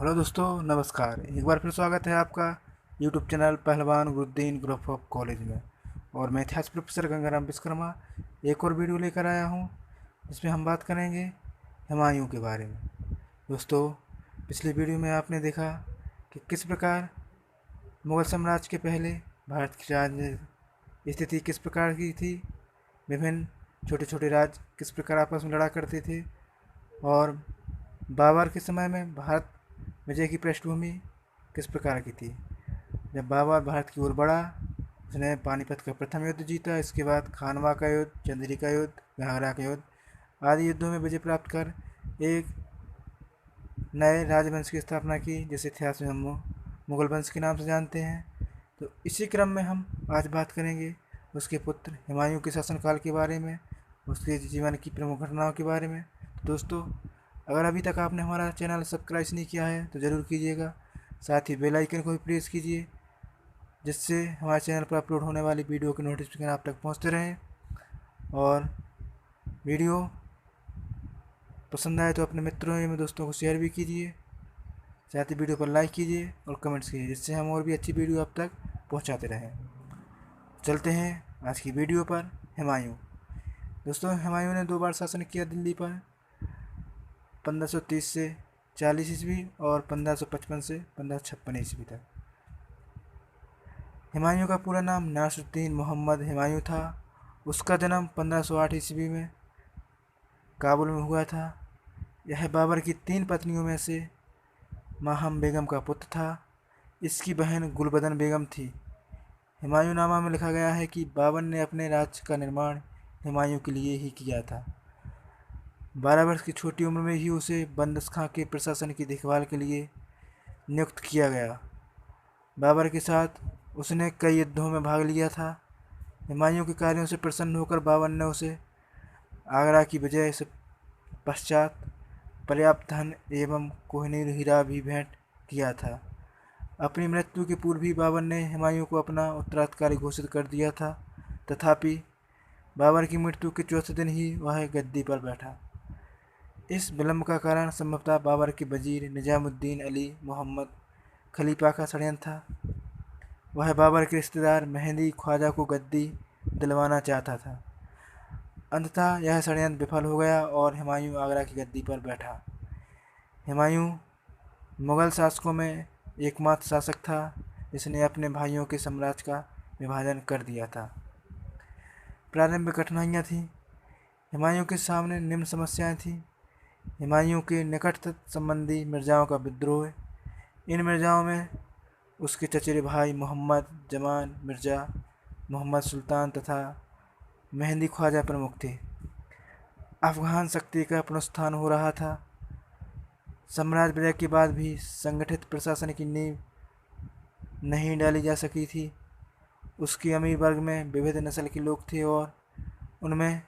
Hello दोस्तों, नमस्कार। एक बार फिर स्वागत है आपका यूट्यूब चैनल पहलवान गुरुद्दीन ग्रुप ऑफ कॉलेज में। और मैं इतिहास प्रोफेसर गंगाराम विश्वकर्मा एक और वीडियो लेकर आया हूं, जिसमें हम बात करेंगे हुमायूं के बारे में। दोस्तों, पिछली वीडियो में आपने देखा कि किस प्रकार मुग़ल साम्राज्य के पहले भारत की राज्य स्थिति किस प्रकार की थी। विभिन्न छोटे छोटे राज्य किस प्रकार आपस में लड़ा करते थे, और बाबर के समय में भारत विजय की पृष्ठभूमि किस प्रकार की थी। जब बाबर भारत की ओर बढ़ा, उसने पानीपत का प्रथम युद्ध जीता। इसके बाद खानवा का युद्ध, चंदेरी का युद्ध, घाघरा का युद्ध आदि युद्धों में विजय प्राप्त कर एक नए राजवंश की स्थापना की, जिसे इतिहास में हम मुगल वंश के नाम से जानते हैं। तो इसी क्रम में हम आज बात करेंगे उसके पुत्र हुमायूं के शासनकाल के बारे में, उसके जीवन की प्रमुख घटनाओं के बारे में। तो दोस्तों, अगर अभी तक आपने हमारा चैनल सब्सक्राइब नहीं किया है तो ज़रूर कीजिएगा। साथ ही बेल आइकन को भी प्रेस कीजिए, जिससे हमारे चैनल पर अपलोड होने वाली वीडियो के नोटिफिकेशन आप तक पहुंचते रहें। और वीडियो पसंद आए तो अपने मित्रों एवं दोस्तों को शेयर भी कीजिए। साथ ही वीडियो पर लाइक कीजिए और कमेंट्स कीजिए, जिससे हम और भी अच्छी वीडियो आप तक पहुँचाते रहें। चलते हैं आज की वीडियो पर। हुमायूं। दोस्तों, हुमायूं ने 2 बार शासन किया दिल्ली पर, 1530 से 40 ईस्वी और 1555 से 1556 ईस्वी तक। हुमायूं का पूरा नाम नासिरुद्दीन मोहम्मद हुमायूं था। उसका जन्म 1508 ईस्वी में काबुल में हुआ था। यह बाबर की 3 पत्नियों में से माहम बेगम का पुत्र था। इसकी बहन गुलबदन बेगम थी। हुमायूंनामा में लिखा गया है कि बाबर ने अपने राज्य का निर्माण हुमायूं के लिए ही किया था। 12 वर्ष की छोटी उम्र में ही उसे बंदशखां के प्रशासन की देखभाल के लिए नियुक्त किया गया। बाबर के साथ उसने कई युद्धों में भाग लिया था। हुमायूं के कार्यों से प्रसन्न होकर बाबर ने उसे आगरा की विजय से पश्चात पर्याप्त धन एवं कोहिनूर हीरा भी भेंट किया था। अपनी मृत्यु के पूर्व ही बाबर ने हुमायूं को अपना उत्तराधिकारी घोषित कर दिया था। तथापि बाबर की मृत्यु के चौथे दिन ही वह गद्दी पर बैठा। इस विलंब का कारण संभवतः बाबर के वजीर निजामुद्दीन अली मोहम्मद खलीफा का षड्यंत्र था। वह बाबर के रिश्तेदार मेहंदी ख्वाजा को गद्दी दिलवाना चाहता था। अंततः यह षड्यंत्र विफल हो गया और हुमायूं आगरा की गद्दी पर बैठा। हुमायूं मुगल शासकों में एकमात्र शासक था जिसने अपने भाइयों के साम्राज्य का विभाजन कर दिया था। प्रारंभिक कठिनाइयाँ थीं। हुमायूं के सामने निम्न समस्याएं थीं। हुमायूं के निकट संबंधी मिर्जाओं का विद्रोह। इन मिर्जाओं में उसके चचेरे भाई मोहम्मद जमान मिर्जा, मोहम्मद सुल्तान तथा मेहंदी ख्वाजा प्रमुख थे। अफगान शक्ति का पुनरुत्थान हो रहा था। साम्राज्य विजय के बाद भी संगठित प्रशासन की नींव नहीं डाली जा सकी थी। उसके अमीर वर्ग में विविध नस्ल के लोग थे और उनमें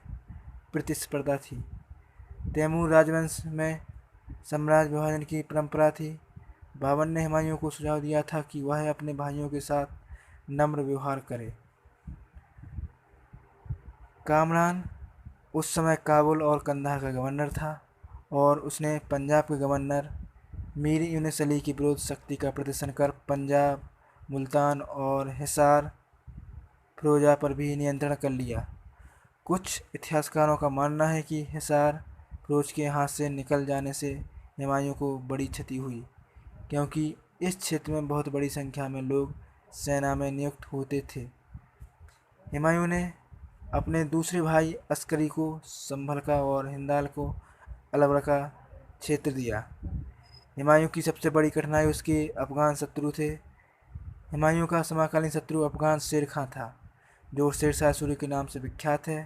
प्रतिस्पर्धा थी। तैमूर राजवंश में साम्राज्य विभाजन की परंपरा थी। बाबर ने हुमायूं को सुझाव दिया था कि वह अपने भाइयों के साथ नम्र व्यवहार करे। कामरान उस समय काबुल और कंधार का गवर्नर था और उसने पंजाब के गवर्नर मीर यूनुस अली के विरुद्ध शक्ति का प्रदर्शन कर पंजाब, मुल्तान और हिसार फिरोजा पर भी नियंत्रण कर लिया। कुछ इतिहासकारों का मानना है कि हिसार फिरोज के हाथ से निकल जाने से हुमायूं को बड़ी क्षति हुई, क्योंकि इस क्षेत्र में बहुत बड़ी संख्या में लोग सेना में नियुक्त होते थे। हुमायूं ने अपने दूसरे भाई अस्करी को संभल का और हिंदाल को अलवर का क्षेत्र दिया। हुमायूं की सबसे बड़ी कठिनाई उसके अफगान शत्रु थे। हुमायूं का समकालीन शत्रु अफगान शेर खां था, जो शेरशाह सूरी के नाम से विख्यात है।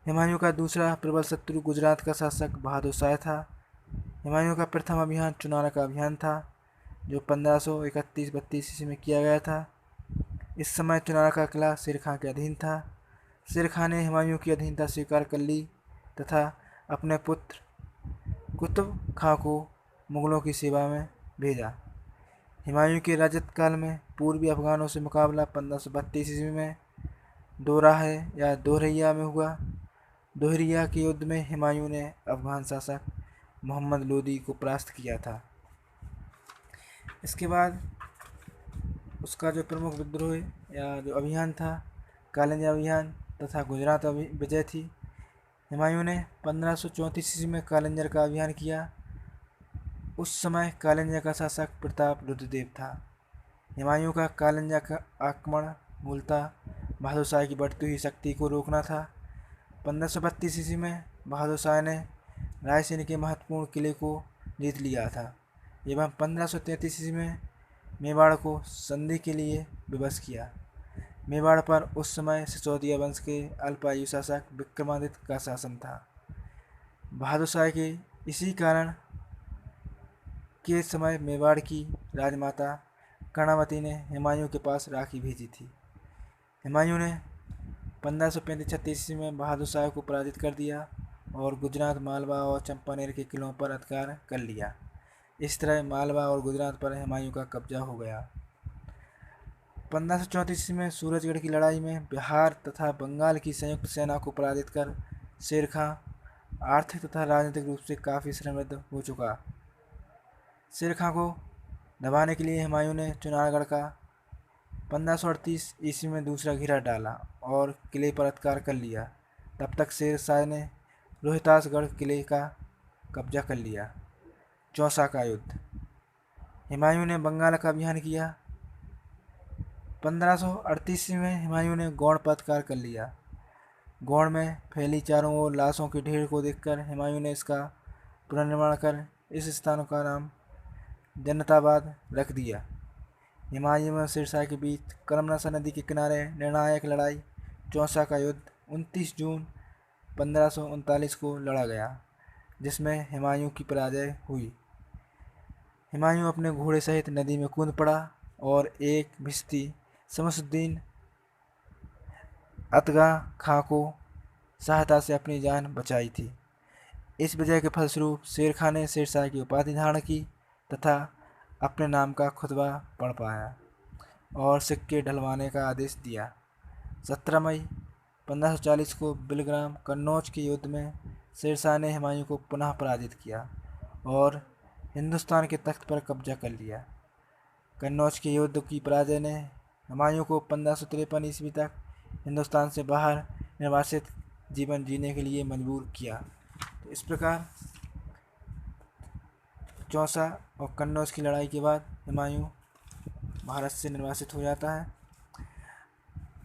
हुमायूं का दूसरा प्रबल शत्रु गुजरात का शासक बहादुर शाह था। हुमायूं का प्रथम अभियान चुनार का अभियान था, जो 1531-32 ईस्वी में किया गया था। इस समय चुनार का किला शेर खां के अधीन था। शेर खां ने हुमायूं की अधीनता स्वीकार कर ली तथा अपने पुत्र कुतुब खां को मुगलों की सेवा में भेजा। हुमायूं के राजत्व काल में पूर्वी अफगानों से मुकाबला 1532 ईस्वी में दोरहिया में हुआ। दोरहिया के युद्ध में हुमायूं ने अफगान शासक मोहम्मद लोदी को परास्त किया था। इसके बाद उसका जो प्रमुख विद्रोह या जो अभियान था, कालिंजा अभियान तथा गुजरात विजय थी। हुमायूं ने 1534 ईस्वी में कालिंजर का अभियान किया। उस समय कालिंजा का शासक प्रताप रुद्रदेव था। हुमायूं का कालिंजा का आक्रमण मूलतः बहादुर शाह की बढ़ती हुई शक्ति को रोकना था। 1532 ईस्वी में बहादुर शाह ने रायसेन के महत्वपूर्ण किले को जीत लिया था एवं 1533 ईस्वी में मेवाड़ को संधि के लिए विवश किया। मेवाड़ पर उस समय सिसोदिया वंश के अल्पायु शासक विक्रमादित्य का शासन था। बहादुर शाह के इसी कारण के समय मेवाड़ की राजमाता कर्णावती ने हुमायूं के पास राखी भेजी थी। हुमायूं ने 1535-36 ईस्वी में बहादुर शाह को पराजित कर दिया और गुजरात, मालवा और चंपानेर के किलों पर अधिकार कर लिया। इस तरह मालवा और गुजरात पर हुमायूं का कब्जा हो गया। 1534 ईस्वी में सूरजगढ़ की लड़ाई में बिहार तथा बंगाल की संयुक्त सेना को पराजित कर शेर खां आर्थिक तथा राजनीतिक रूप से काफ़ी समृद्ध हो चुका। शेर खां को दबाने के लिए हुमायूं ने चुनारगढ़ का 1538 ईस्वी में दूसरा घेरा डाला और किले पर अधिकार कर लिया। तब तक शेर शाह ने रोहतासगढ़ किले का कब्जा कर लिया। चौसा का युद्ध। हुमायूं ने बंगाल का अभियान किया। 1538 में हुमायूं ने गौड़ पर अधिकार कर लिया। गौड़ में फैली चारों ओर लाशों के ढेर को देखकर हुमायूं ने इसका पुनर्निर्माण कर इस स्थान का नाम जन्नताबाद रख दिया। हुमायूं और शेर शाह के बीच करमनसा नदी के किनारे निर्णायक लड़ाई चौसा का युद्ध 29 जून 1539 को लड़ा गया, जिसमें हुमायूं की पराजय हुई। हुमायूं अपने घोड़े सहित नदी में कूद पड़ा और एक भिश्ती शमसुद्दीन अतगा खां को सहायता से अपनी जान बचाई थी। इस विजय के फलस्वरूप शेर खां ने शेर शाह की उपाधि धारण की तथा अपने नाम का खुतबा पढ़ पाया और सिक्के ढलवाने का आदेश दिया। 17 मई 1540 को बिलग्राम कन्नौज के युद्ध में शेर शाह ने हुमायूं को पुनः पराजित किया और हिंदुस्तान के तख्त पर कब्जा कर लिया। कन्नौज के युद्ध की पराजय ने हुमायूं को 1553 ईस्वी तक हिंदुस्तान से बाहर निर्वासित जीवन जीने के लिए मजबूर किया। तो इस प्रकार चौसा और कन्नौज की लड़ाई के बाद हुमायूं भारत से निर्वासित हो जाता है।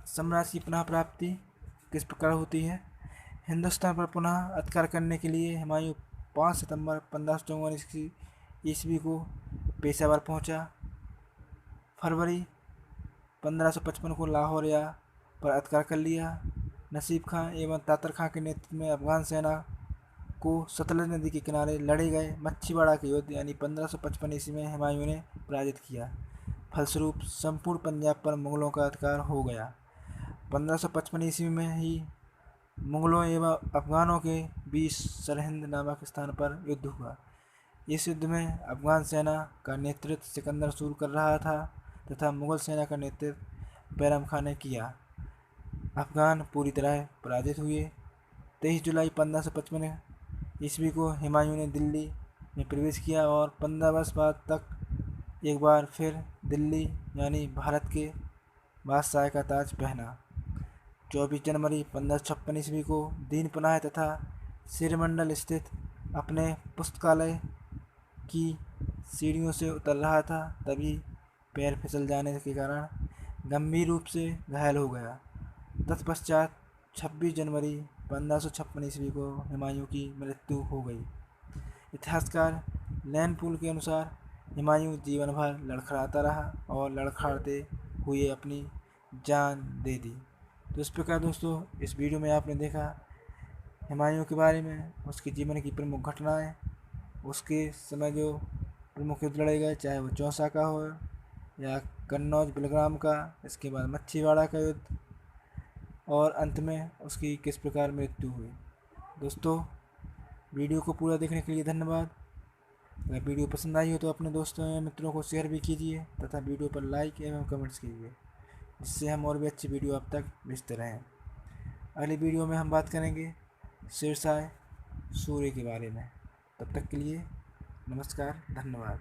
साम्राज्य की पुनः प्राप्ति किस प्रकार होती है? हिंदुस्तान पर पुनः अधिकार करने के लिए हुमायूं 5 सितंबर 1554 ईस्वी को पेशावर पहुंचा। फरवरी 1555 को लाहौर या पर अधिकार कर लिया। नसीब खां एवं तातर खां के नेतृत्व में अफगान सेना को सतलज नदी के किनारे लड़े गए मच्छीवाड़ा के युद्ध यानी 1555 ईस्वी में हुमायूं ने पराजित किया। फलस्वरूप संपूर्ण पंजाब पर मुगलों का अधिकार हो गया। 1555 ईस्वी में ही मुगलों एवं अफगानों के बीच सरहिंद नामक स्थान पर युद्ध हुआ। इस युद्ध में अफगान सेना का नेतृत्व सिकंदर सूर कर रहा था तथा मुगल सेना का नेतृत्व बैरम खां ने किया। अफगान पूरी तरह पराजित हुए। 23 जुलाई 1555 ईस्वी को हुमायूं ने दिल्ली में प्रवेश किया और 15 वर्ष बाद तक एक बार फिर दिल्ली यानी भारत के बादशाह का ताज पहना। 24 जनवरी 1556 ईस्वी को दीन पनाह तथा सिरमंडल स्थित अपने पुस्तकालय की सीढ़ियों से उतर रहा था, तभी पैर फिसल जाने के कारण गंभीर रूप से घायल हो गया। तत्पश्चात 26 जनवरी 1556 ईस्वी को हुमायूं की मृत्यु हो गई। इतिहासकार लैनपूल के अनुसार हुमायूं जीवन भर लड़खड़ाता रहा और लड़खड़ाते हुए अपनी जान दे दी। तो इस प्रकार दोस्तों इस वीडियो में आपने देखा हुमायूं के बारे में, उसके जीवन की प्रमुख घटनाएं, उसके समय जो प्रमुख युद्ध लड़े गए, चाहे वो चौसा का हो या कन्नौज बिलग्राम का, इसके बाद मच्छीवाड़ा का युद्ध और अंत में उसकी किस प्रकार मृत्यु हुई। दोस्तों वीडियो को पूरा देखने के लिए धन्यवाद। अगर वीडियो पसंद आई हो तो अपने दोस्तों एवं मित्रों को शेयर भी कीजिए तथा वीडियो पर लाइक एवं कमेंट्स कीजिए, जिससे हम और भी अच्छी वीडियो आप तक भेजते रहें। अगली वीडियो में हम बात करेंगे शेर शाह सूर्य के बारे में। तब तक के लिए नमस्कार, धन्यवाद।